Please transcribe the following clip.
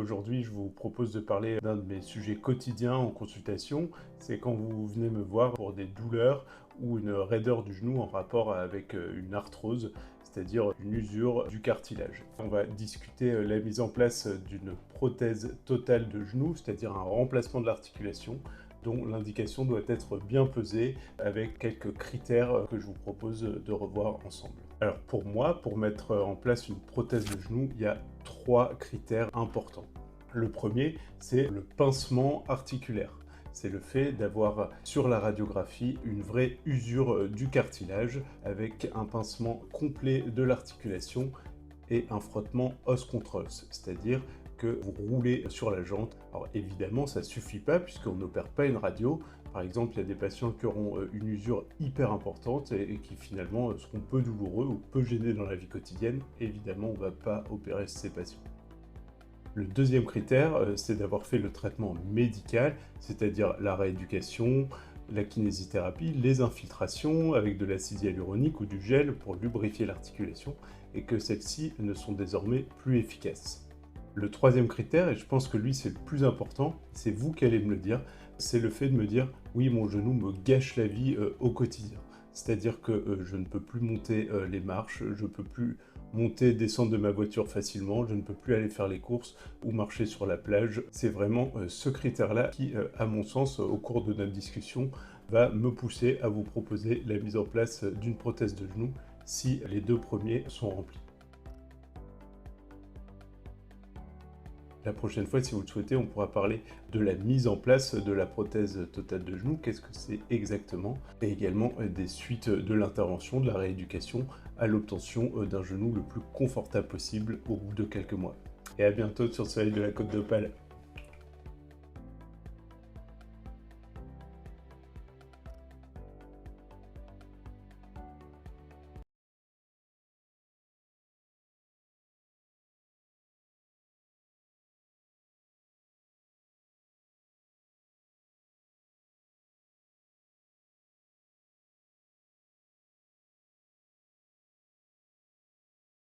Aujourd'hui, je vous propose de parler d'un de mes sujets quotidiens en consultation. C'est quand vous venez me voir pour des douleurs ou une raideur du genou en rapport avec une arthrose, c'est-à-dire une usure du cartilage. On va discuter la mise en place d'une prothèse totale de genou, c'est-à-dire un remplacement de l'articulation, dont l'indication doit être bien pesée avec quelques critères que je vous propose de revoir ensemble. Alors pour moi, pour mettre en place une prothèse de genou, il y a 3 critères importants. Le premier, c'est le pincement articulaire. C'est le fait d'avoir sur la radiographie une vraie usure du cartilage avec un pincement complet de l'articulation et un frottement os contre os, c'est-à-dire que vous roulez sur la jante. Alors évidemment, ça ne suffit pas puisqu'on n'opère pas une radio. Par exemple, il y a des patients qui auront une usure hyper importante et qui finalement seront peu douloureux ou peu gênés dans la vie quotidienne. Évidemment, on ne va pas opérer ces patients. Le deuxième critère, c'est d'avoir fait le traitement médical, c'est-à-dire la rééducation, la kinésithérapie, les infiltrations avec de l'acide hyaluronique ou du gel pour lubrifier l'articulation, et que celles-ci ne sont désormais plus efficaces. Le troisième critère, et je pense que lui c'est le plus important, c'est vous qui allez me le dire, c'est le fait de me dire « oui, mon genou me gâche la vie au quotidien ». C'est-à-dire que je ne peux plus monter les marches, je ne peux plus monter, descendre de ma voiture facilement, je ne peux plus aller faire les courses ou marcher sur la plage. C'est vraiment ce critère-là qui, à mon sens, au cours de notre discussion, va me pousser à vous proposer la mise en place d'une prothèse de genou si les 2 premiers sont remplis. La prochaine fois, si vous le souhaitez, on pourra parler de la mise en place de la prothèse totale de genou, qu'est-ce que c'est exactement, et également des suites de l'intervention, de la rééducation à l'obtention d'un genou le plus confortable possible au bout de quelques mois. Et à bientôt sur Soleil de la Côte d'Opale.